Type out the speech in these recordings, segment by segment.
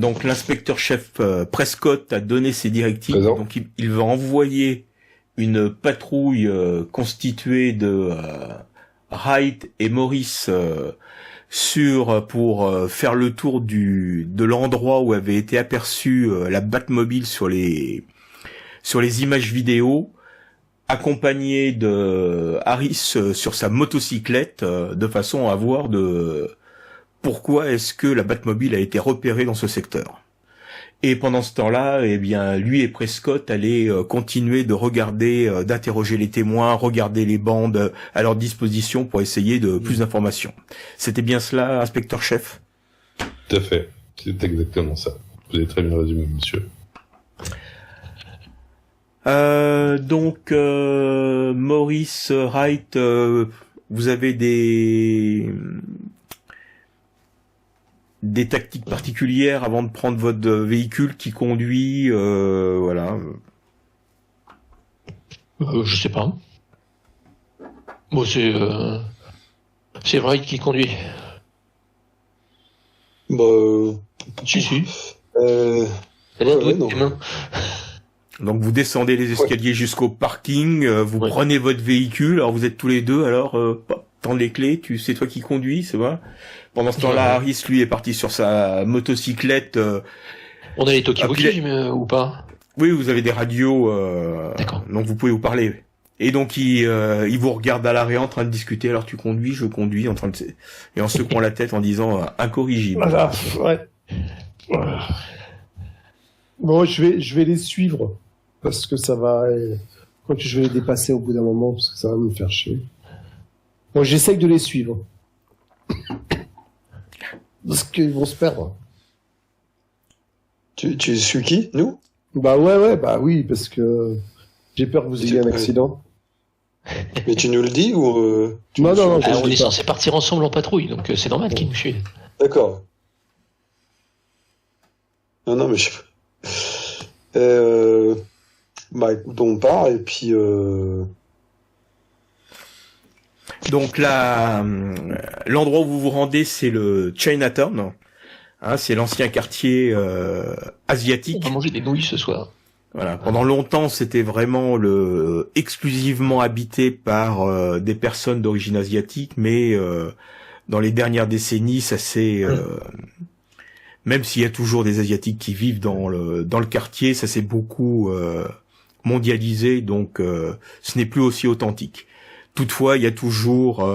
Donc l'inspecteur-chef Prescott a donné ses directives. Présent. Donc il va envoyer une patrouille constituée de Wright et Morris pour faire le tour de l'endroit où avait été aperçue la Batmobile sur les images vidéo, accompagné de Harris sur sa motocyclette, de façon à voir pourquoi est-ce que la Batmobile a été repérée dans ce secteur. Et pendant ce temps-là, eh bien, lui et Prescott allaient continuer de regarder, d'interroger les témoins, regarder les bandes à leur disposition pour essayer de plus d'informations. C'était bien cela, inspecteur-chef ? Tout à fait. C'est exactement ça. Vous avez très bien résumé, monsieur. Donc, Maurice Wright, vous avez des tactiques particulières avant de prendre votre véhicule qui conduit, voilà. Je sais pas. Bon, c'est Wright qui conduit. Bah, Si. euh, Elle a ouais, doué non. tes mains. Donc vous descendez les escaliers jusqu'au parking, vous Ouais. prenez votre véhicule, alors vous êtes tous les deux, alors tends les clés, c'est toi qui conduis, c'est vrai. Pendant ce temps-là, Ouais. Harris, lui, est parti sur sa motocyclette. On a les talkie-walkie, Ah, puis ou pas? Oui, vous avez des radios, D'accord. donc vous pouvez vous parler. Et donc il vous regarde à l'arrêt en train de discuter, alors tu conduis, je conduis, et en secouant la tête en disant incorrigible. Voilà, ouais. Voilà. Bon, je vais les suivre parce que ça va. Je crois que je vais les dépasser au bout d'un moment parce que ça va me faire chier. Bon, j'essaye de les suivre parce qu'ils vont se perdre. Tu suis qui? Nous? Bah oui, parce que j'ai peur que vous ayez un accident. Mais tu nous le dis ou tu Non, nous non, suis non, en- On est censé partir ensemble en patrouille, donc c'est normal qu'ils nous suivent. D'accord. Non, mais je... Bah écoute, on part et puis Donc là, l'endroit où vous vous rendez, c'est le Chinatown. Hein, c'est l'ancien quartier On asiatique. va manger des nouilles ce soir. Voilà. Pendant longtemps, c'était vraiment exclusivement habité par des personnes d'origine asiatique, mais dans les dernières décennies, ça s'est même s'il y a toujours des asiatiques qui vivent dans le quartier, ça s'est beaucoup mondialisé, donc ce n'est plus aussi authentique. Toutefois, il y a toujours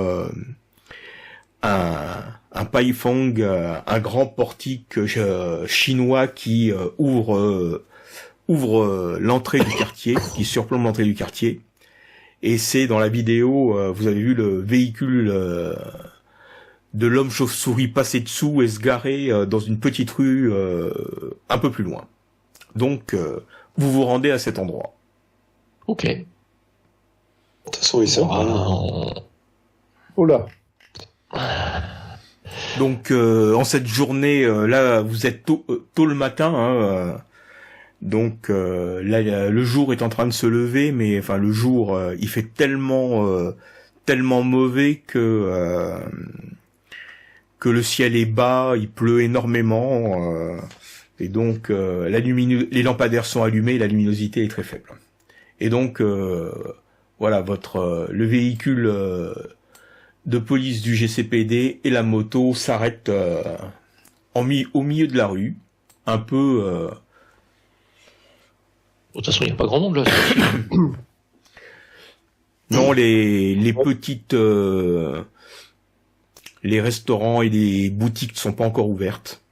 un paifong, un grand portique chinois qui ouvre l'entrée du quartier, qui surplombe l'entrée du quartier. Et c'est dans la vidéo, vous avez vu le véhicule de l'homme chauve-souris passer dessous et se garer dans une petite rue un peu plus loin. Donc, vous vous rendez à cet endroit. Ok. de toute façon il sert Bon, à rien. Oh là. Donc, en cette journée, là, vous êtes tôt le matin, hein, donc là, le jour est en train de se lever, mais enfin le jour, il fait tellement mauvais que le ciel est bas, il pleut énormément, et donc les lampadaires sont allumés, et la luminosité est très faible. Et donc voilà, le véhicule de police du GCPD et la moto s'arrêtent au milieu de la rue, un peu. De toute façon, il n'y a pas grand monde là. Non, les petites, les restaurants et les boutiques ne sont pas encore ouvertes.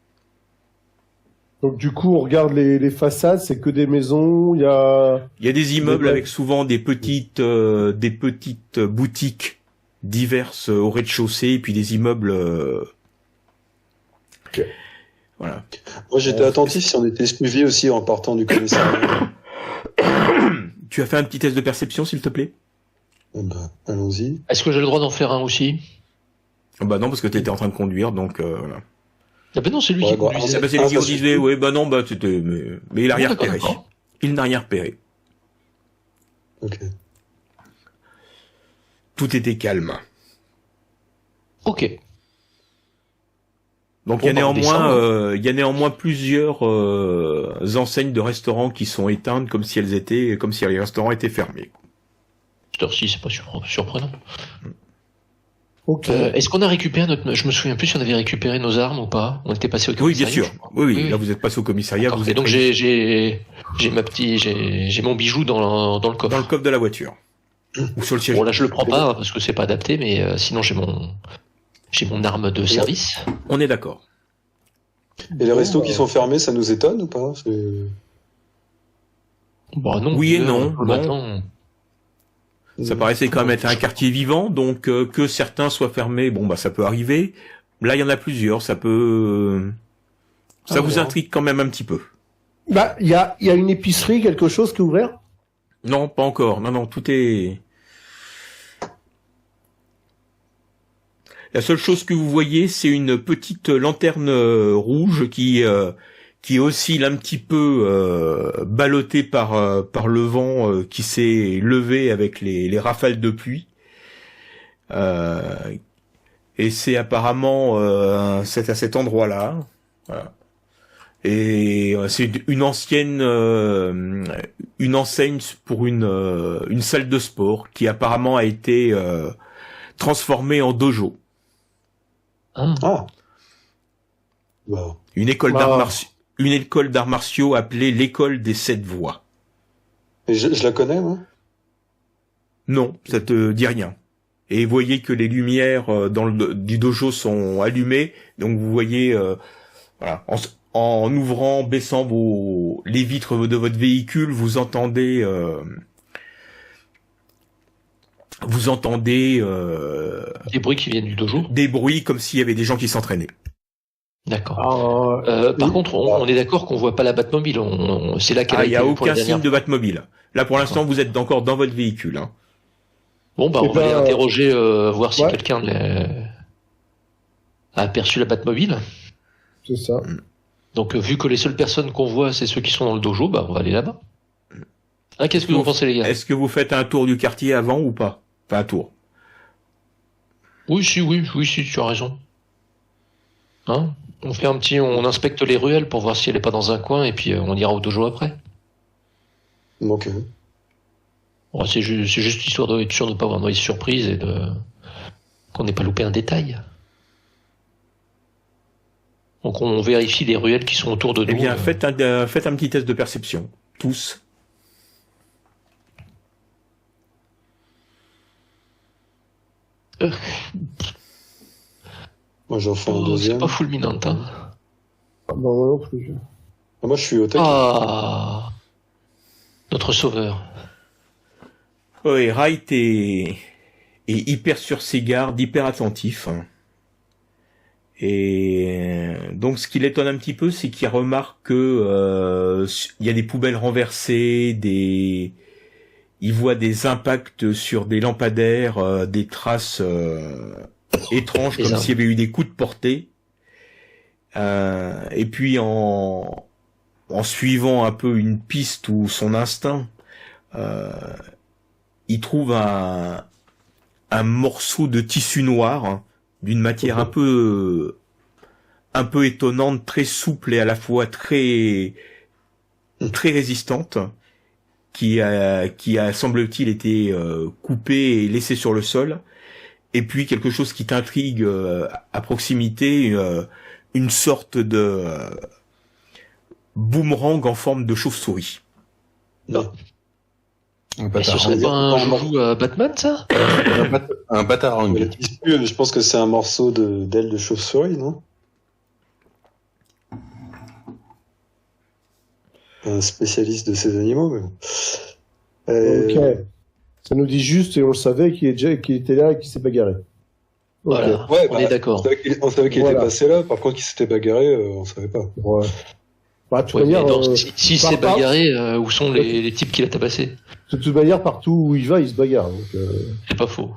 Donc du coup, on regarde les façades, c'est que des maisons, il y a... Il y a des immeubles Des- avec souvent des petites boutiques diverses au rez-de-chaussée, et puis des immeubles. Ok. Voilà. Moi j'étais attentif si on était suivi aussi en partant du commissariat. Tu as fait un petit test de perception, s'il te plaît? Bah, allons-y. Est-ce que j'ai le droit d'en faire un aussi? Bah non, parce que tu étais en train de conduire, donc voilà. Ah ben non, c'est lui Ouais, qui bah, conduisait. Ah bah c'est lui qui ça disait, suffit. ouais, bah non, bah c'était, mais il a rien D'accord, repéré. d'accord. Il n'a rien repéré. Ok. Tout était calme. Ok. Donc Bon, il y a on descend, néanmoins plusieurs enseignes de restaurants qui sont éteintes comme si les restaurants étaient fermés. Cette heure-ci, c'est pas surprenant. Ok. Est-ce qu'on a récupéré je me souviens plus si on avait récupéré nos armes ou pas. On était passé au Oui, bien commissariat. sûr. je crois. Oui. Là, vous êtes passé au commissariat. D'accord. Vous Et êtes donc j'ai mon bijou dans le dans coffre. le coffre de la voiture ou sur le siège. Bon là je le prends pas hein, parce que c'est pas adapté, mais sinon j'ai mon arme de service. On est d'accord. Et les restos qui sont fermés, ça nous étonne ou pas? Bon non. Oui et non. Le matin, Ça paraissait quand même être un quartier vivant, donc que certains soient fermés, bon bah ça peut arriver. Là, il y en a plusieurs, ça vous intrigue quand même un petit peu. Bah, il y a une épicerie, quelque chose qui est ouvert? Non, pas encore. Non, tout est... La seule chose que vous voyez, c'est une petite lanterne rouge qui oscille un petit peu ballottée par le vent qui s'est levé avec les rafales de pluie. Et c'est apparemment c'est à cet endroit-là. Voilà. Et c'est une enseigne pour une salle de sport qui apparemment a été transformée en dojo. Ah. Bah. Une école d'arts martiaux appelée l'école des 7 voies. Et je la connais, moi. Non, ça te dit rien. Et vous voyez que les lumières du dojo sont allumées, donc vous voyez, voilà, en ouvrant, baissant les vitres de votre véhicule, vous entendez des bruits qui viennent du dojo. des bruits comme s'il y avait des gens qui s'entraînaient. D'accord. Par contre, on est d'accord qu'on voit pas la Batmobile. C'est là qu'elle a Il été y a vue pour la aucun signe dernière de Batmobile. Là, pour l'instant, D'accord. vous êtes encore dans votre véhicule. Hein. Bon, bah, Eh on va aller ben, interroger, voir si ouais. quelqu'un a aperçu la Batmobile. C'est ça. Donc, vu que les seules personnes qu'on voit, c'est ceux qui sont dans le dojo, bah, on va aller là-bas. Ah, qu'est-ce que vous en pensez, les gars? Est-ce que vous faites un tour du quartier avant ou pas? Enfin, un tour. Oui, si, tu as raison. Hein? On inspecte les ruelles pour voir si elle est pas dans un coin, et puis on ira au dojo après. Ok. Bon, c'est juste histoire d'être sûr de ne pas avoir une mauvaise surprise et qu'on n'ait pas loupé un détail. Donc on vérifie les ruelles qui sont autour de nous. Eh bien, faites un petit test de perception. Tous. Moi, j'en fais un C'est deuxième. pas fulminante. Hein. Non, non plus. Moi, je suis au taquet. Ah, notre sauveur. Oui, Wright est hyper sur ses gardes, hyper attentif. Et donc, ce qui l'étonne un petit peu, c'est qu'il remarque que il y a des poubelles renversées, il voit des impacts sur des lampadaires, des traces étranges, Des comme armes. s'il y avait eu des coups de portée. Et puis en suivant un peu une piste ou son instinct, il trouve un morceau de tissu noir, hein, d'une matière un peu étonnante, très souple et à la fois très résistante, qui a semble-t-il été coupé et laissé sur le sol. Et puis quelque chose qui t'intrigue à proximité, une sorte de boomerang en forme de chauve-souris. Non. Mais ce serait pas un joujou à Batman, ça? Un batarang. Le tissu, je pense que c'est un morceau d'aile de chauve-souris, non? Un spécialiste de ces animaux, mais bon. Ok. Ça nous dit juste, et on le savait, qu'il était là et qu'il s'est bagarré. Ok. Voilà, Ouais, on est d'accord. On savait qu'il Voilà. était passé là, par contre qu'il s'était bagarré, on savait pas. Ouais. Bah, de toute Ouais, mais manière, donc, si par- c'est par- bagarré, où sont les types qui l'a tabassé? de toute manière, partout où il va, il se bagarre. Donc, C'est pas faux.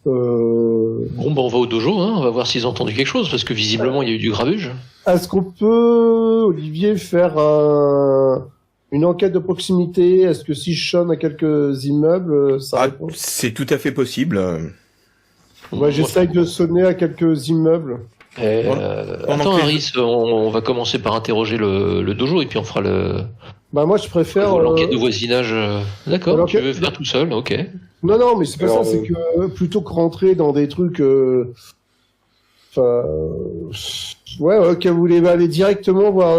euh, Bon, bah, on va au dojo, hein, on va voir s'ils ont entendu quelque chose, parce que visiblement, il y a eu du grabuge. Est-ce qu'on peut, Olivier, faire une enquête de proximité? Est-ce que si je sonne à quelques immeubles, ça répond? C'est tout à fait possible. Ouais, j'essaye de sonner à quelques immeubles. Pendant Attends, que les- Harris, on va commencer par interroger le dojo et puis on fera Bah moi je préfère. l'enquête de voisinage. D'accord, l'enquête- tu veux faire tout seul, ok. Non, mais c'est pas Alors, ça. C'est que plutôt que rentrer dans des trucs. Enfin. Ouais, que vous voulez aller directement voir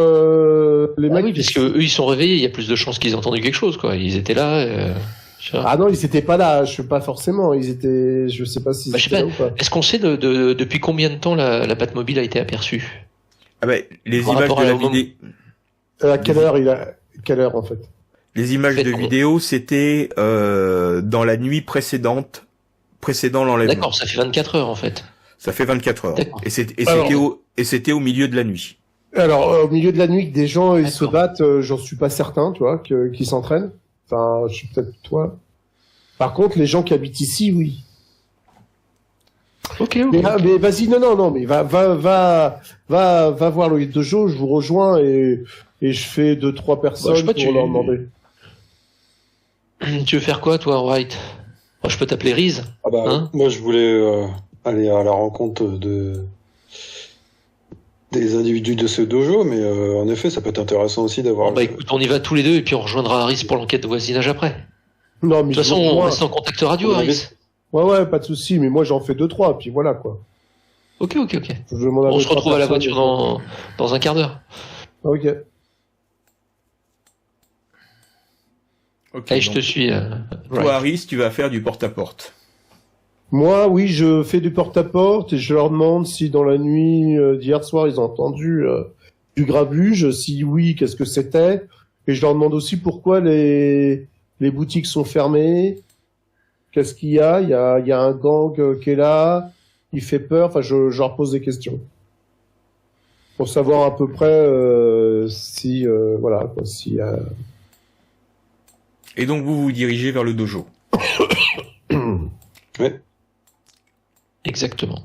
les Ah mecs. oui, parce que eux ils sont réveillés, il y a plus de chances qu'ils aient entendu quelque chose, quoi. Ils étaient là. Tu vois. Ah non, ils étaient pas là. Je sais pas forcément. Ils étaient. Je sais pas s'ils Bah, je étaient sais là ou pas. Est-ce qu'on sait depuis combien de temps la Batmobile a été aperçue? Ah ben, les Par images rapport de à la au moment- vidéo, À quelle heure quelle heure en fait? les images Faites de quoi vidéo, c'était dans la nuit précédant l'enlèvement. D'accord, ça fait 24 heures en fait. Ça fait 24 heures. D'accord. C'était au milieu de la nuit. Alors au milieu de la nuit, que des gens ils se D'accord. battent, j'en suis pas certain, tu vois, qu'ils s'entraînent. Enfin, je suis peut-être toi. Par contre, les gens qui habitent ici, oui. Ok, Mais vas-y, non, mais va voir le dojo, je vous rejoins et je fais 2-3 personnes Bah, je sais pas, pour leur demander. Tu veux faire quoi, toi, White? Moi, je peux t'appeler Riz. Ah bah, Hein moi, je voulais aller à la rencontre des individus de ce dojo, mais en effet, ça peut être intéressant aussi d'avoir. Bah écoute, on y va tous les deux et puis on rejoindra Harris pour l'enquête de voisinage après. Non, mais De toute façon, je on rejoins. reste en contact radio, On Harris. Ouais, pas de souci, mais moi j'en fais 2-3, puis voilà quoi. Ok. Je m'en On avais se pas retrouve à la personne. voiture dans un quart d'heure. Ok. Ok, Allez, je donc, te suis. toi, Right. Harris, tu vas faire du porte-à-porte. Moi, oui, je fais du porte-à-porte et je leur demande si dans la nuit d'hier soir ils ont entendu du grabuge, si oui, qu'est-ce que c'était. Et je leur demande aussi pourquoi les boutiques sont fermées. Qu'est-ce qu'il y a? Il y a un gang qui est là, il fait peur. Enfin, je leur pose des questions pour savoir à peu près si voilà quoi, si Et donc, vous vous dirigez vers le dojo. Ouais. Exactement.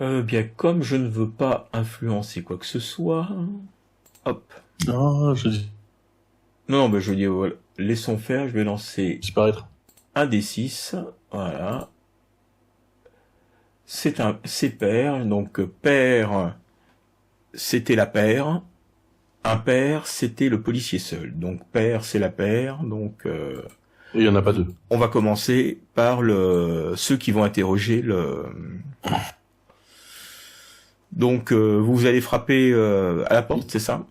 Bien, comme je ne veux pas influencer quoi que ce soit, hop. Non, je dis Non, ben je veux dire, voilà, laissons faire, je vais lancer disparaître. un des 6, voilà. C'est pair, donc pair, c'était la paire. Impair, c'était le policier seul. Donc pair, c'est la paire, donc Il y en a pas deux. on va commencer par ceux qui vont interroger le... Donc, vous allez frapper à la porte, c'est ça?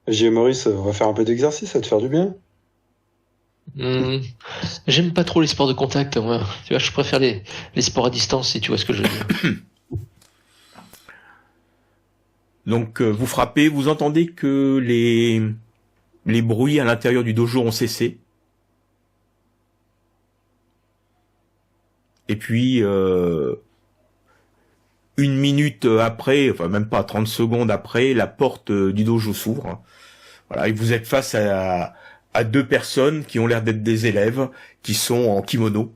J. Maurice, on va faire un peu d'exercice, ça va te faire du bien. J'aime pas trop les sports de contact, moi. Tu vois, je préfère les sports à distance, si tu vois ce que je veux dire. Donc, vous frappez, vous entendez que les bruits à l'intérieur du dojo ont cessé. Et puis, 1 minute après, enfin même pas 30 secondes après, la porte du dojo s'ouvre. Voilà, et vous êtes face à 2 personnes qui ont l'air d'être des élèves, qui sont en kimono.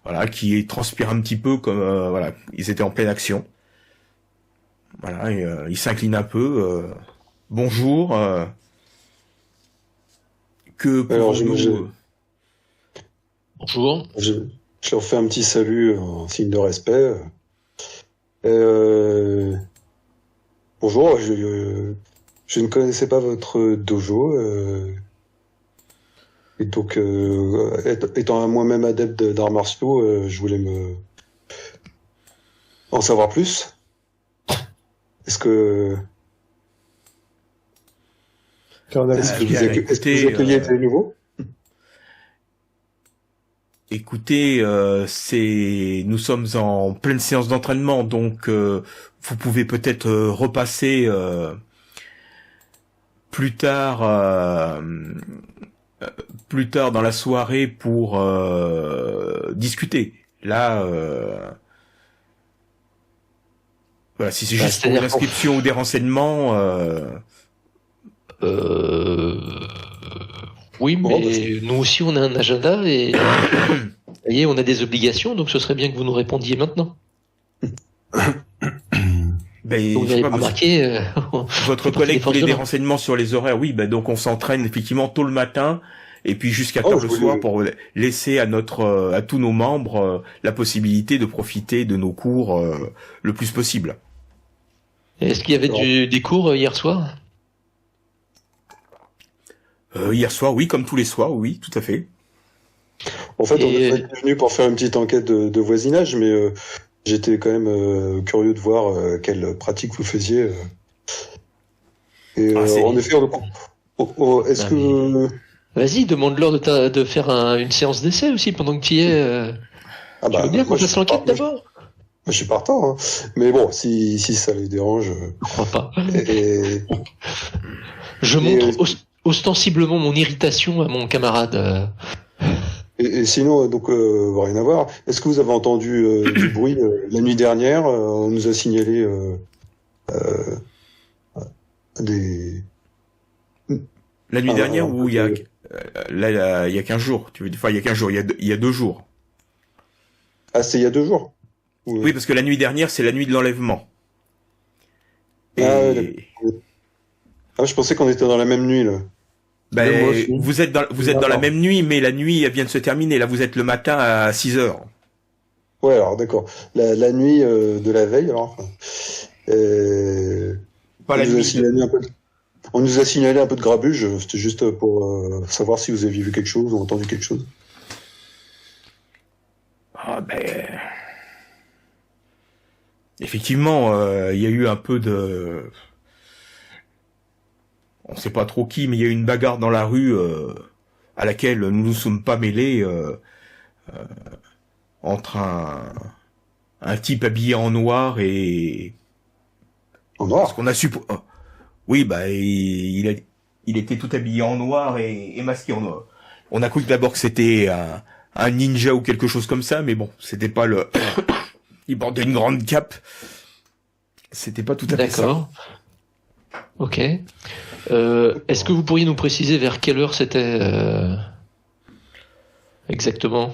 Voilà, qui transpirent un petit peu comme voilà, ils étaient en pleine action. Voilà, et ils s'inclinent un peu. Bonjour. Que Alors, pouvons-nous... Bonjour. Je leur fais un petit salut en signe de respect. Bonjour, je ne connaissais pas votre dojo. Et donc, étant moi-même adepte d'arts martiaux, je voulais en savoir plus. Est-ce que qu'on a Ah, vu. bien, est-ce que vous accueillez des nouveaux? Écoutez, nous sommes en pleine séance d'entraînement, donc vous pouvez peut-être repasser plus tard dans la soirée pour discuter. Là, voilà, si c'est Bah, juste pour une c'est-à-dire qu'on- inscription ou des renseignements, Oui, Bon, mais bah, nous aussi, on a un agenda et vous voyez, on a des obligations, donc ce serait bien que vous nous répondiez maintenant. ben, Donc, vous je sais avez pas, pas remarqué, votre fait partie collègue des forces voulait de des l'ordre. renseignements sur les horaires. Oui, ben donc on s'entraîne effectivement tôt le matin et puis jusqu'à Oh, tard je le voulais- soir pour laisser à tous nos membres la possibilité de profiter de nos cours le plus possible. Est-ce qu'il y avait des cours hier soir? Hier soir, oui, comme tous les soirs, oui, tout à fait. En fait, on Et- est venu pour faire une petite enquête de voisinage, mais j'étais quand même curieux de voir quelle pratique vous faisiez. Et C'est- en effet, est-ce Ah, que... Vas-y, demande-leur de faire une séance d'essai aussi pendant que tu y es. Ah Tu veux bien qu'on moi, je fasse suis l'enquête pas- d'abord? je suis partant, hein. Mais bon, si ça les dérange... Je crois pas. et- Je Et, montre ostensiblement mon irritation à mon camarade. Et sinon, donc, rien à voir. Est-ce que vous avez entendu du bruit la nuit dernière? On nous a signalé des... La nuit Ah, dernière, alors, où il y a il y a 15 jours, enfin il y a 15 jours, il y a 2 jours. Ah, c'est il y a 2 jours? Ou- Oui, parce que la nuit dernière, c'est la nuit de l'enlèvement. Et Ah, ouais, Ah, je pensais qu'on était dans la même nuit, là. ben, Moi aussi. vous êtes dans la même nuit, mais la nuit elle vient de se terminer. Là, vous êtes le matin à 6 heures. Ouais, alors d'accord. La nuit de la veille, alors. Pas on, la nous a nuit. signalé un peu on nous a signalé un peu de grabuge. C'était juste pour savoir si vous aviez vu quelque chose ou entendu quelque chose. Ah ben, effectivement, il y a eu un peu de, on sait pas trop qui, mais il y a eu une bagarre dans la rue à laquelle nous ne sommes pas mêlés entre un type habillé en noir et En ce noir. qu'on a supposé. Oui, bah il était tout habillé en noir et masqué en noir. On a cru d'abord que c'était un ninja ou quelque chose comme ça, mais bon, c'était pas le. Il portait une grande cape. C'était pas tout à fait ça. D'accord. Ok. Est-ce que vous pourriez nous préciser vers quelle heure c'était exactement?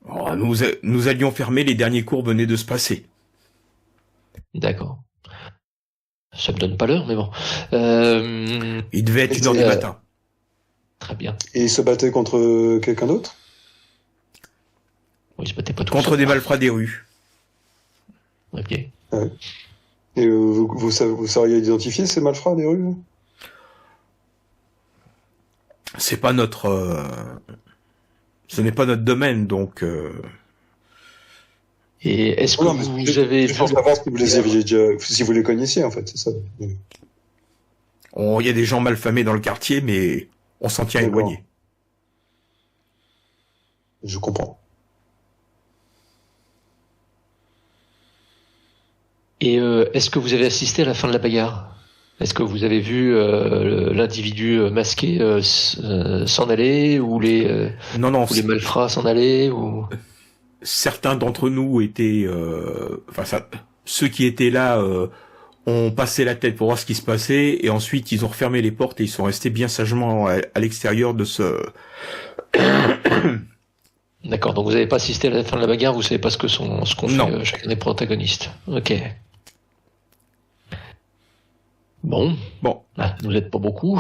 Oh, nous allions fermer, les derniers cours venaient de se passer. D'accord. Ça me donne pas l'heure, mais bon. Il devait être Et 1h du c'est, matin. Très bien. Et il se battait contre quelqu'un d'autre? Bon, il se battait pas tout Contre seul. des malfrats des rues. Ok. Et vous sauriez identifier ces malfrats des rues? C'est pas notre. Ce n'est pas notre domaine, donc. Et est-ce que Non, mais vous avez je veux savoir si vous les aviez déjà, si vous les connaissiez, en fait, c'est ça. Il y a des gens malfamés dans le quartier, mais on s'en tient D'accord. éloigné. Je comprends. Et est-ce que vous avez assisté à la fin de la bagarre? Est-ce que vous avez vu l'individu masqué s'en aller ou les Non, ou les malfrats s'en aller ou... certains d'entre nous étaient, ceux qui étaient là ont passé la tête pour voir ce qui se passait, et ensuite ils ont refermé les portes et ils sont restés bien sagement à l'extérieur de ce. D'accord, donc vous n'avez pas assisté à la fin de la bagarre, vous savez pas ce qu'on Non. fait chacun des protagonistes. Ok. Bon, ah, vous n'êtes pas beaucoup.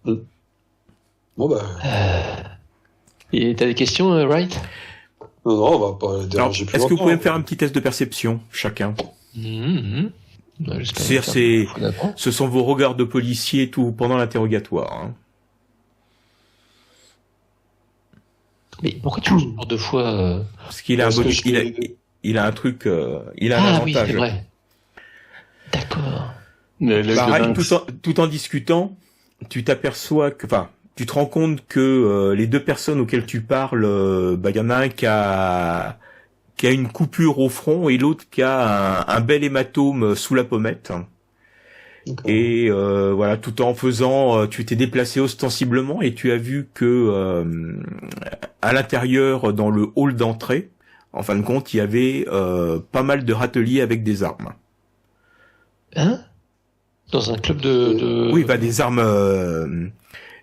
Bon, bah, Et t'as des questions, Wright? non, on va pas Alors, déranger plus est-ce que vous longtemps. pouvez me faire un petit test de perception, chacun? Mhm. Bah, j'espère C'est-à-dire, que c'est- ça vous apprend. Ce sont vos regards de policier tout pendant l'interrogatoire. Hein. Mais pourquoi tu joues pour deux fois Parce qu'il a un Parce que bonus, il a un truc, il a un Ah oui, avantage. c'est vrai. D'accord. Pareil, tout en discutant, tu t'aperçois que, enfin, tu te rends compte que les deux personnes auxquelles tu parles, il y en a un qui a une coupure au front et l'autre qui a un bel hématome sous la pommette. D'accord. Et voilà, tout en faisant, tu t'es déplacé ostensiblement et tu as vu que à l'intérieur, dans le hall d'entrée, en fin de compte, il y avait pas mal de râteliers avec des armes. Hein? Dans un club de... Oui, bah des armes,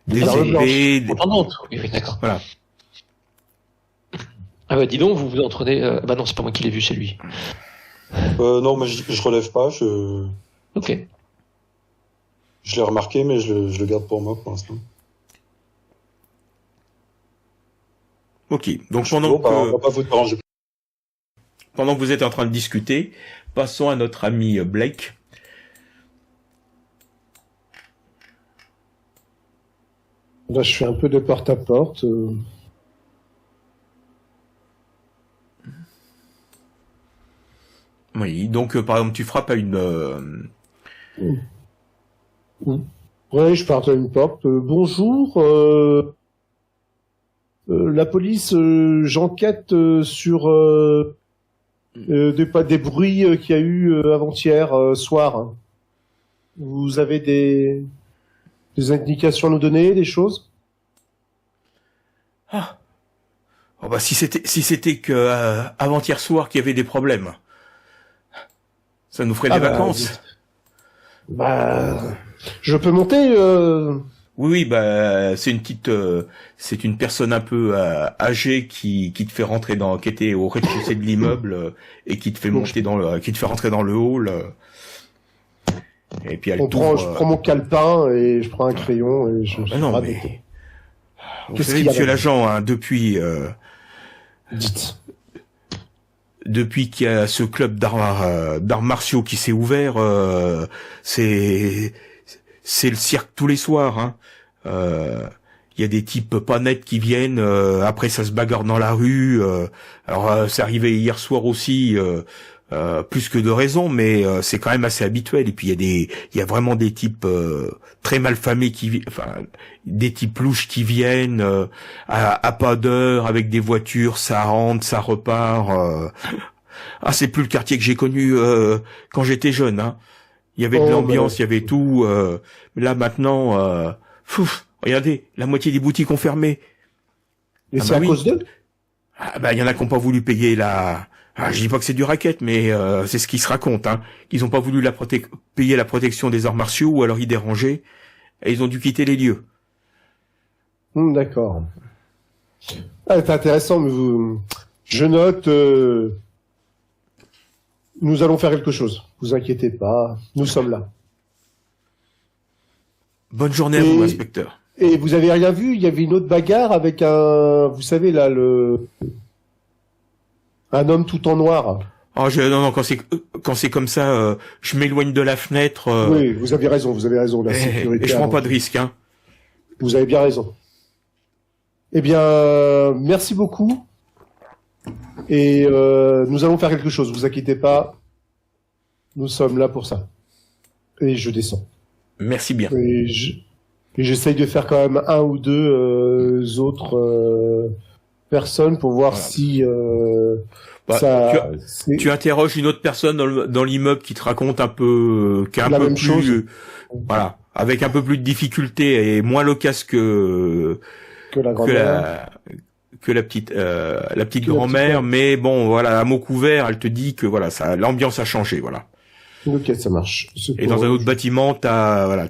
des armes épées, Indépendantes. Oui, oui, d'accord. voilà. Ah bah dis donc, vous vous entraînez... Bah non, c'est pas moi qui l'ai vu, c'est lui. Non, mais je relève pas, Ok. je l'ai remarqué, mais je le garde pour moi pour l'instant. Ok. Donc Bon, bah, on va pas vous déranger. pendant que vous êtes en train de discuter, passons à notre ami Blake. Là, je fais un peu de porte-à-porte. Oui. Donc par exemple, tu frappes à une. Ouais, je pars à une porte. Bonjour, la police, j'enquête sur des bruits qu'il y a eu avant-hier soir. Vous avez des indications à nous donner, des choses? Ah. Oh bah si c'était que avant-hier soir qu'il y avait des problèmes, ça nous ferait des vacances. Bah, je peux monter. Oui, bah c'est une personne un peu âgée qui te fait rentrer qui était au rez-de-chaussée de l'immeuble et qui te fait monter qui te fait rentrer dans le hall. Et puis elle Je prends mon calepin et je prends un crayon et je. Non radote. mais vous Qu'est-ce savez, qu'il y a monsieur là-dedans l'agent, hein, Dites. depuis qu'il y a ce club d'arts martiaux qui s'est ouvert, c'est le cirque tous les soirs. Hein. Il y a des types pas nets qui viennent. Après, ça se bagarre dans la rue. Alors, c'est arrivé hier soir aussi, plus que de raison, mais c'est quand même assez habituel. Et puis, il y a vraiment des types très malfamés des types louches qui viennent à pas d'heure avec des voitures, ça rentre, ça repart. Ah, c'est plus le quartier que j'ai connu quand j'étais jeune. Hein. Il y avait de l'ambiance, il y avait tout. Mais là maintenant, regardez, la moitié des boutiques ont fermé. Et c'est à cause d'eux? Ah bah il y en a qui n'ont pas voulu payer je dis pas que c'est du racket, mais c'est ce qui se raconte. Hein. Ils n'ont pas voulu payer la protection des arts martiaux, ou alors ils dérangeaient, et ils ont dû quitter les lieux. D'accord. Ah, c'est intéressant, mais je note. Nous allons faire quelque chose. Vous inquiétez pas, nous sommes là. Bonne journée à vous, inspecteur. Et vous avez rien vu? Il y avait une autre bagarre avec vous savez là, un homme tout en noir. Oh, non, quand c'est comme ça, je m'éloigne de la fenêtre. Oui, vous avez raison, la sécurité. Et je prends pas de risque, hein. Vous avez bien raison. Eh bien, merci beaucoup. Et nous allons faire quelque chose, vous inquiétez pas. Nous sommes là pour ça. Et je descends. Merci bien. Et j'essaye de faire quand même un ou deux autres personnes pour voir si ça. Tu interroges une autre personne dans l'immeuble qui te raconte un peu, qui a un peu plus, chose. Voilà, avec un peu plus de difficulté et moins loquace que la petite grand-mère, mais bon, voilà, à mot couvert, elle te dit que voilà, l'ambiance a changé, voilà. Ok, ça marche. Et dans un autre bâtiment, t'as.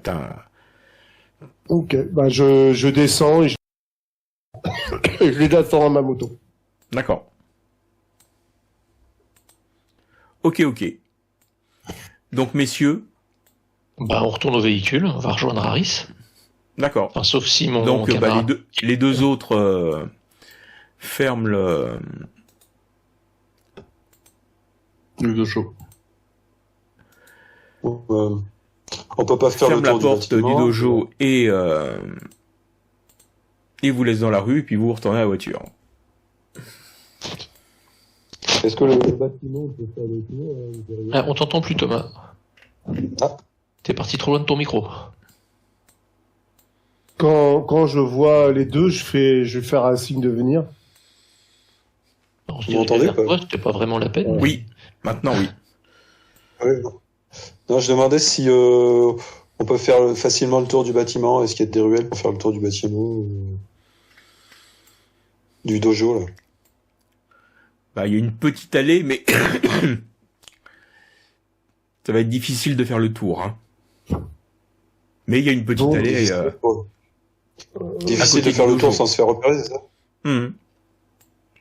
Ok, bah je descends et je les attends à ma moto. D'accord. Ok. Donc, messieurs. Bah, on retourne au véhicule, on va rejoindre Harris. D'accord. Enfin, sauf si mon Donc, camarade... les deux autres ferment le dojo. On peut pas faire ferme le tour la porte du bâtiment, dojo et vous laisse dans la rue, puis vous retournez à la voiture. Est-ce que le bâtiment peut faire le tour Ah, on t'entend plus, Thomas. Ah. T'es parti trop loin de ton micro. Quand je vois les deux, je vais faire un signe de venir. Vous m'entendez pas? C'était pas vraiment la peine. Oui, maintenant oui. Ouais. Non, je demandais si on peut faire facilement le tour du bâtiment. Est-ce qu'il y a des ruelles pour faire le tour du bâtiment du dojo là? Bah, il y a une petite allée, mais ça va être difficile de faire le tour. Hein. Mais il y a une petite allée. Difficile de faire le tour sans se faire repérer, c'est ça?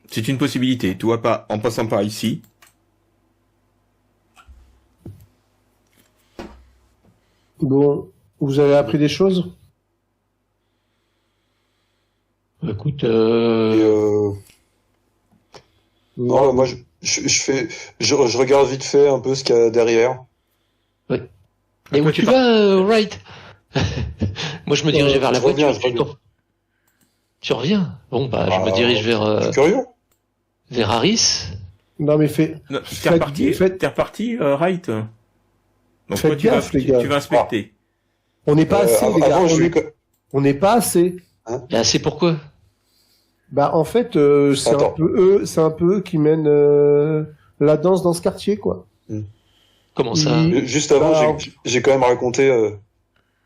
C'est une possibilité. Tu vois pas en passant par ici. Bon, vous avez appris des choses? Écoute, Non, moi, je regarde vite fait un peu ce qu'il y a derrière. Et où tu vas, Wright? Moi, je me dirigeais vers la je reviens, voiture. je reviens. Tu reviens? Bon, bah, je me dirige Je suis curieux. vers Harris. Non, mais fais. Non, Faites- faites- t'es reparti, Wright. Donc Faites toi, tu vas, gaffe, les gars. tu vas inspecter. On n'est pas assez, les gars. Avant, On n'est pas assez. Là, c'est pourquoi? Bah, en fait, c'est un Attends. peu eux qui mènent la danse dans ce quartier, quoi. Comment ça? Juste avant, Bah, j'ai quand même raconté.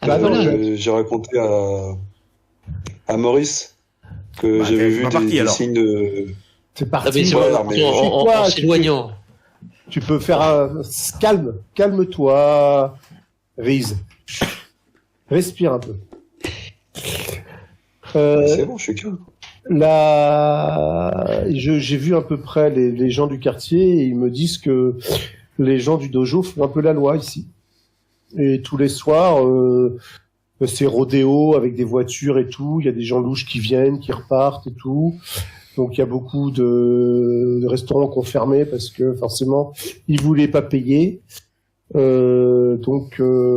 Ah bah voilà. J'ai raconté à Maurice que Bah, j'avais vu parti, des alors. signes de. C'est Ah, parti. mais c'est Ouais, bon, mais- en Quoi, s'éloignant. Tu peux faire calme-toi, Riz. Respire un peu. C'est bon, je suis curieux. J'ai vu à peu près les gens du quartier et ils me disent que les gens du dojo font un peu la loi ici. Et tous les soirs, c'est rodéo avec des voitures et tout. Il y a des gens louches qui viennent, qui repartent et tout. Donc il y a beaucoup de restaurants qui ont fermé parce que forcément ils voulaient pas payer.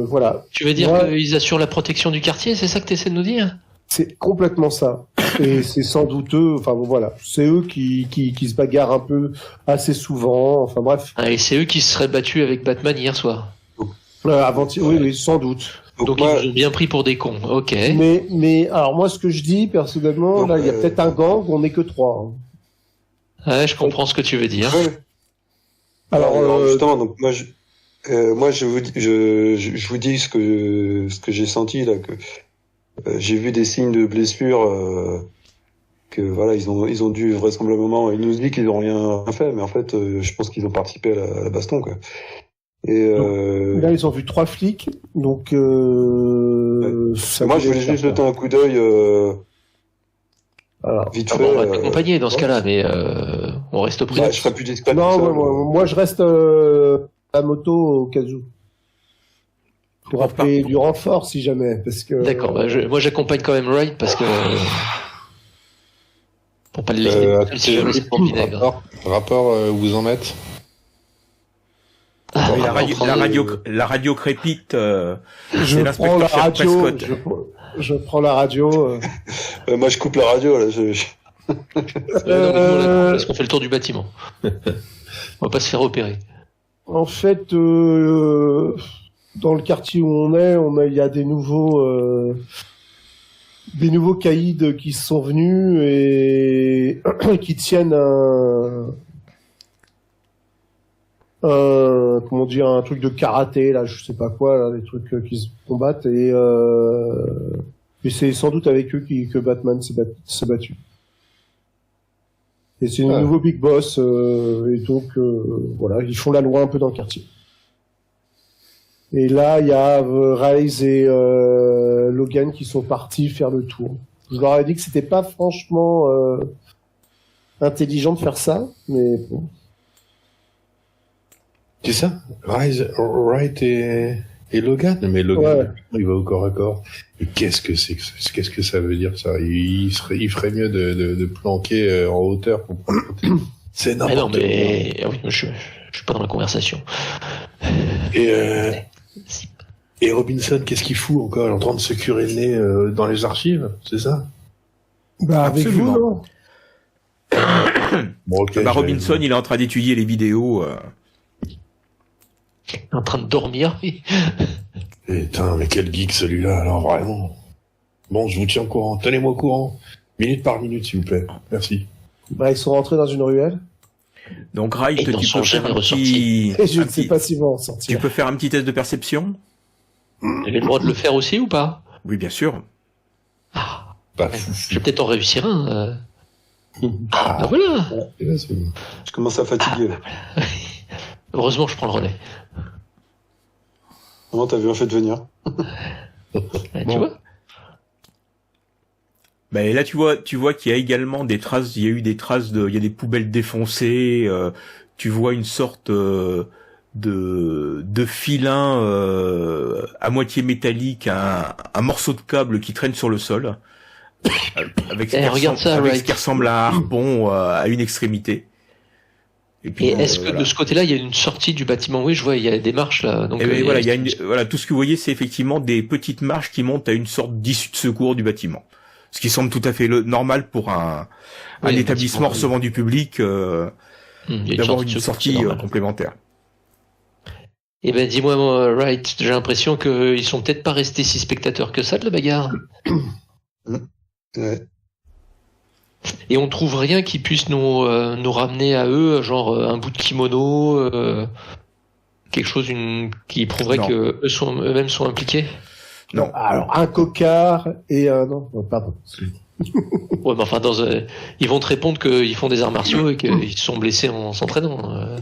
Voilà, Tu veux dire Ouais. qu'ils assurent la protection du quartier, c'est ça que tu essaies de nous dire? c'est complètement ça. Et c'est sans doute eux. Enfin bon, voilà, c'est eux qui se bagarrent un peu assez souvent. Enfin bref, Ah, et c'est eux qui se seraient battus avec Batman hier soir. avant-hier, oui, sans doute. Donc moi, ils nous ont bien pris pour des cons. Ok. Mais alors moi, ce que je dis personnellement, Donc, là, il y a peut-être un gang, on n'est que 3. Ouais, je comprends ce que tu veux dire. ouais. Alors, justement, donc moi, je vous dis ce que j'ai senti là, que j'ai vu des signes de blessure, que voilà, ils ont dû vraisemblablement, ils nous disent qu'ils n'ont rien fait, mais en fait, je pense qu'ils ont participé à la baston, quoi. Et Là, ils ont vu 3 flics, donc ça moi, je devait voulais faire juste peur. jeter un coup d'œil Voilà. vite Ah fait. bon, on va t'accompagner dans ce cas-là, mais on reste prudent. Bah, je serais plus discret. Non, que ça, moi, je reste à moto au cas où. Pour appeler du renfort si jamais, parce que. D'accord, bah, moi j'accompagne quand même Wright parce que. Pour pas le laisser tout seul si jamais c'est pour le vinaigre. Rapport où vous en êtes? Ah, Oui, on est en train de- la radio crépite. je c'est prends la l'inspecteur radio. Prescott. Je prends la radio. moi, je coupe la radio là. Non, mais nous, on a- parce qu'on fait le tour du bâtiment. On va pas se faire opérer. En fait, dans le quartier où il y a des nouveaux caïds qui sont venus et qui tiennent comment dire, un truc de karaté, là, je sais pas quoi, là, des trucs qui se combattent et c'est sans doute avec eux que Batman s'est battu. Et c'est le nouveau Big Boss, et donc voilà, ils font la loi un peu dans le quartier. Et là, il y a Rise et Logan qui sont partis faire le tour. Je leur ai dit que c'était pas franchement intelligent de faire ça, mais bon. C'est ça? Wright et Logan? Mais Logan, il va au corps à corps. Mais qu'est-ce que ça veut dire, ça? Il ferait mieux de planquer en hauteur pour prendre le côté. C'est Ah non, n'importe quoi. mais ah oui, je suis pas dans la conversation. Et Robinson, qu'est-ce qu'il fout encore? Il est en train de se curer le nez dans les archives, c'est ça? Bah, avec vous, Absolument. non? Bon, ok. Robinson, il est en train d'étudier les vidéos. En train de dormir, oui. Putain, mais quel geek celui-là, alors vraiment. Bon, je vous tiens au courant. Tenez-moi au courant. Minute par minute, s'il vous plaît. Merci. Bah, ils sont rentrés dans une ruelle. Donc, Wright, Et ils n'en tu sont peux faire jamais un petit, Et je un ne sais petit- pas s'ils vont en tu sortir. peux faire un petit test de perception? J'avais le droit de le faire aussi ou pas? Oui, bien sûr. Ah, Bah, je vais peut-être en réussir un. Ah, voilà. Je commence à fatiguer. Là. Heureusement, je prends le relais. Comment t'as bien fait de venir? Tu Bon. vois? Ben là, tu vois qu'il y a également des traces. Il y a eu des traces il y a des poubelles défoncées. Tu vois une sorte de filin à moitié métallique, un morceau de câble qui traîne sur le sol, avec Regarde ça, avec Wright. ce qui ressemble à un harpon à une extrémité. puis, Et est-ce que de ce côté-là, il y a une sortie du bâtiment? Oui, je vois, il y a des marches là. Donc, voilà, voilà, tout ce que vous voyez, c'est effectivement des petites marches qui montent à une sorte d'issue de secours du bâtiment. Ce qui semble tout à fait normal pour un établissement recevant du public d'avoir une sortie complémentaire. Eh ben, dis-moi, Wright, j'ai l'impression qu'ils sont peut-être pas restés si spectateurs que ça de la bagarre. Ouais. Et on trouve rien qui puisse nous ramener à eux, genre un bout de kimono, quelque chose qui prouverait que eux-mêmes sont impliqués. Non. Alors un cocard et non, pardon. Ouais, mais enfin, ils vont te répondre qu'ils font des arts martiaux et qu'ils se sont blessés en s'entraînant.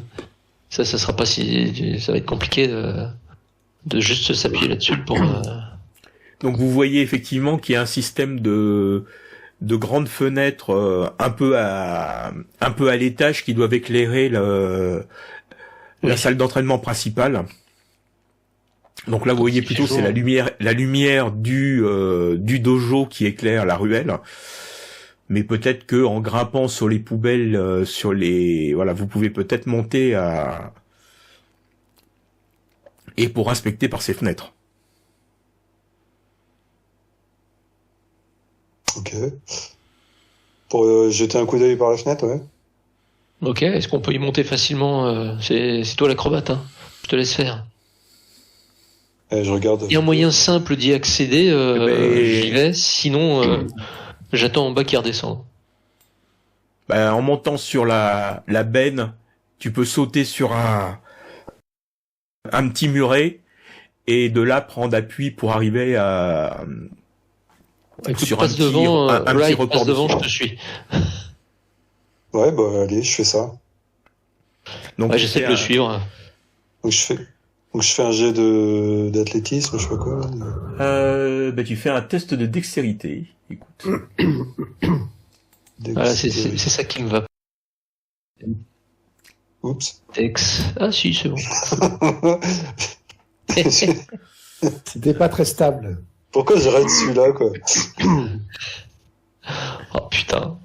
Ça sera pas ça va être compliqué de juste s'appuyer là-dessus pour. Donc vous voyez effectivement qu'il y a un système de grandes fenêtres un peu à l'étage qui doivent éclairer la salle d'entraînement principale. Donc là vous voyez plutôt c'est la lumière du dojo qui éclaire la ruelle. Mais peut-être que en grimpant sur les poubelles, vous pouvez peut-être monter et pour inspecter par ces fenêtres. Ok. Pour jeter un coup d'œil par la fenêtre, ouais. Ok, est-ce qu'on peut y monter facilement? C'est toi l'acrobate, hein. Je te laisse faire. Je regarde. Il y a un moyen simple d'y accéder, j'y vais, sinon j'attends en bas qu'il redescende. En montant sur la benne, tu peux sauter sur un petit muret et de là prendre appui pour arriver à Écoute, sur passe devant, un petit report passe devant, de je te suis. Ouais, bah allez, je fais ça. Donc Ouais, j'essaie de le suivre. Donc je fais un jet d'athlétisme, je sais pas quoi. Tu fais un test de dextérité. Écoute. Voilà, c'est ça qui me va. Oups. Dex. Ah si, c'est bon. C'était pas très stable. Pourquoi j'ai raté celui-là, quoi? Oh putain.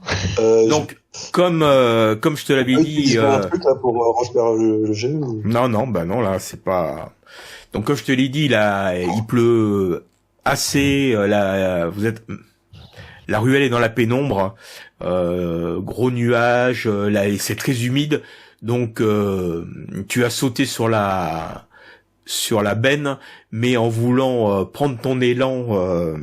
Donc, comme je te l'avais dit, un truc là pour refaire le jet. Ou... Non, là, c'est pas. Donc, comme je te l'ai dit, il pleut assez. La ruelle est dans la pénombre, gros nuages. C'est très humide. Donc, tu as sauté sur la benne, mais en voulant prendre ton élan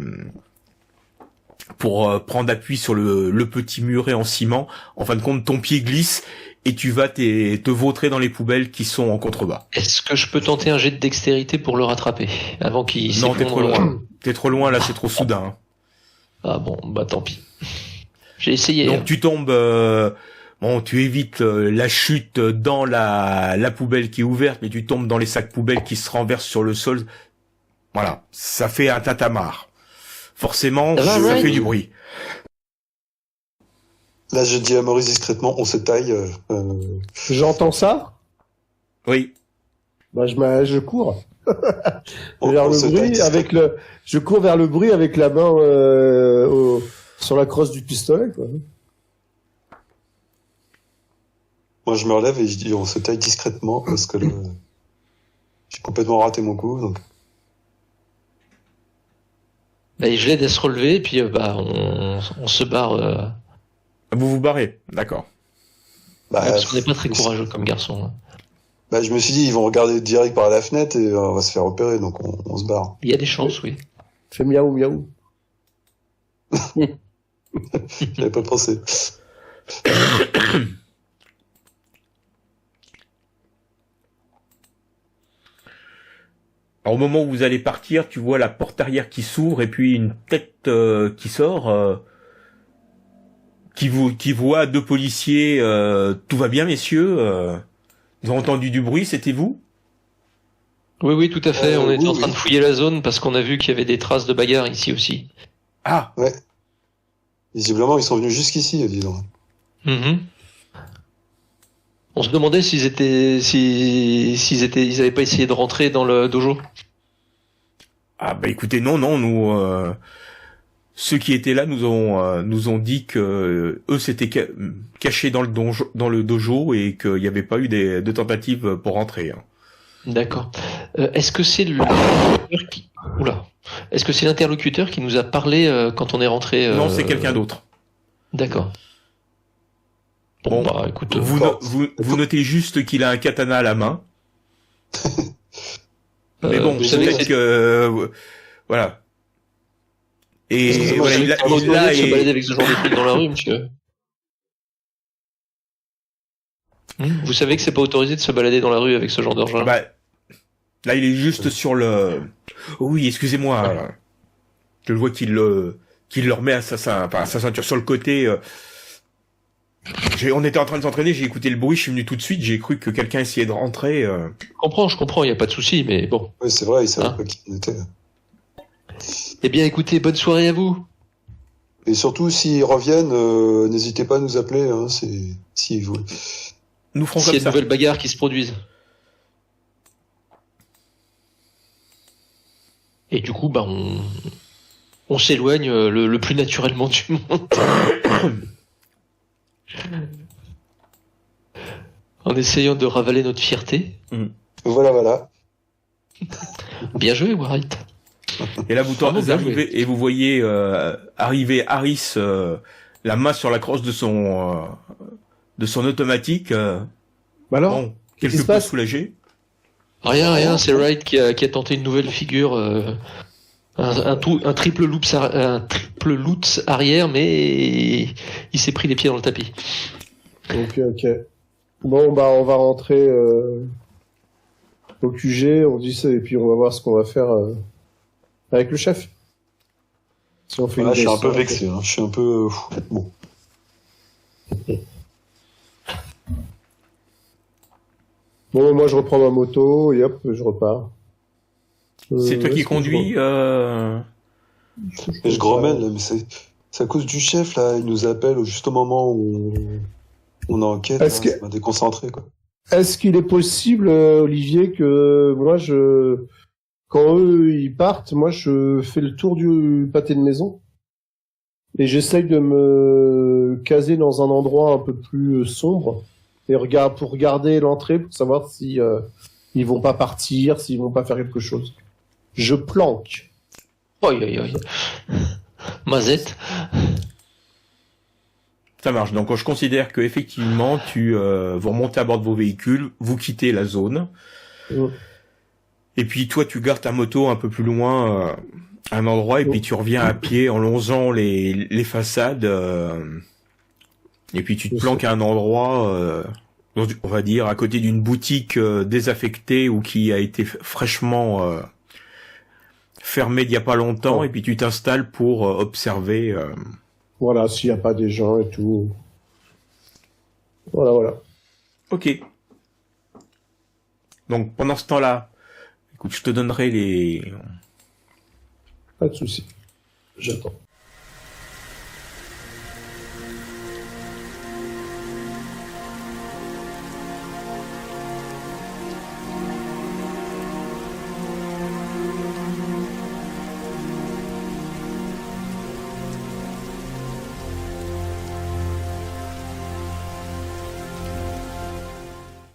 pour prendre appui sur le petit muret en ciment, en fin de compte, ton pied glisse et tu vas te vautrer dans les poubelles qui sont en contrebas. Est-ce que je peux tenter un jet de dextérité pour le rattraper avant qu'il Non, t'es trop loin. T'es trop loin, là, c'est trop soudain. Ah bon, bah tant pis. J'ai essayé. Donc tu tombes... tu évites la chute dans la poubelle qui est ouverte, mais tu tombes dans les sacs poubelles qui se renversent sur le sol. Voilà, ça fait un tatamar. Forcément, ça fait du bruit. Là, je dis à Maurice discrètement, on se taille. J'entends ça? Oui. Bah, je cours. Vers le bruit je cours vers le bruit avec la main sur la crosse du pistolet, quoi. Moi, je me relève et je dis, on se taille discrètement parce que là, j'ai complètement raté mon coup, donc. Bah, je l'aide à se relever, et puis on se barre. Vous vous barrez, d'accord. Parce qu'on n'est pas très courageux comme garçon. Bah, je me suis dit, ils vont regarder direct par la fenêtre et on va se faire repérer, donc on se barre. Il y a des chances, oui. Fais miaou miaou. J'avais pas pensé. Alors, au moment où vous allez partir, tu vois la porte arrière qui s'ouvre et puis une tête qui sort, qui voit deux policiers. Tout va bien, messieurs? Ils ont entendu du bruit, c'était vous? Oui, tout à fait. On était en train de fouiller la zone parce qu'on a vu qu'il y avait des traces de bagarre ici aussi. Ah. Ouais. Visiblement, ils sont venus jusqu'ici, dis donc. Mm-hmm. On se demandait ils avaient pas essayé de rentrer dans le dojo. Ah bah écoutez, non, nous ceux qui étaient là nous ont dit que eux s'étaient cachés dans le dojo et qu'il n'y avait pas eu de tentatives pour rentrer. Hein. D'accord. Est-ce que c'est Est-ce que c'est l'interlocuteur qui nous a parlé quand on est rentré Non, c'est quelqu'un d'autre. D'accord. Bon, bah écoute, vous notez juste qu'il a un katana à la main. Mais bon, vous savez peut-être que voilà. Et voilà, il de se balader avec ce genre de truc dans la rue, monsieur. Vous savez que c'est pas autorisé de se balader dans la rue avec ce genre d'engin. Bah, là, il est juste sur le. Oh oui, excusez-moi. Je le vois qu'il le remet à sa ceinture sur le côté. On était en train de s'entraîner, j'ai écouté le bruit, je suis venu tout de suite, j'ai cru que quelqu'un essayait de rentrer. Je comprends, il y a pas de souci, mais bon. Oui, c'est vrai, il savait pas qui on était. Eh bien, écoutez, bonne soirée à vous. Et surtout, s'ils reviennent, n'hésitez pas à nous appeler, hein, s'ils voulaient. Nous ferons S'il y comme a de ça. nouvelles bagarres qui se produisent. Et du coup, bah, on s'éloigne le plus naturellement du monde. En essayant de ravaler notre fierté. Voilà. Bien joué, Warright. Et là, vous arrivez et vous voyez arriver Harris, la main sur la crosse de son automatique. Bah alors, bon, qu'est-ce qui quelque se peu passe soulagé. Rien, c'est Wright qui a tenté une nouvelle figure, un triple loops arrière, mais il s'est pris les pieds dans le tapis. Ok. Bon, bah, on va rentrer au QG, on dit ça, et puis on va voir ce qu'on va faire avec le chef. Si on fait Voilà, je suis un peu descente. vexé, hein. Je suis un peu... bon. Bon, moi je reprends ma moto et hop, je repars. C'est toi qui est-ce que conduis. Et je grommelle, là, mais c'est à cause du chef, là. Il nous appelle au juste au moment où on est en quête. Est-ce que- Ça m'a déconcentré, quoi. Est-ce qu'il est possible, Olivier, que moi quand eux ils partent, moi je fais le tour du pâté de maison et j'essaye de me caser dans un endroit un peu plus sombre et pour regarder l'entrée pour savoir si ils vont pas partir, s'ils vont pas faire quelque chose. Je planque. Oi. Mazette. Ça marche. Donc, je considère que effectivement, vous remontez à bord de vos véhicules, vous quittez la zone. Et puis, toi, tu gardes ta moto un peu plus loin à un endroit, et puis tu reviens à pied en longeant les façades. Et puis, tu te planques à un endroit, on va dire, à côté d'une boutique désaffectée ou qui a été fraîchement fermée il y a pas longtemps. Et puis, tu t'installes pour observer. Voilà, s'il n'y a pas des gens et tout. Voilà. Ok. Donc, pendant ce temps-là, écoute, je te donnerai les... Pas de souci. J'attends.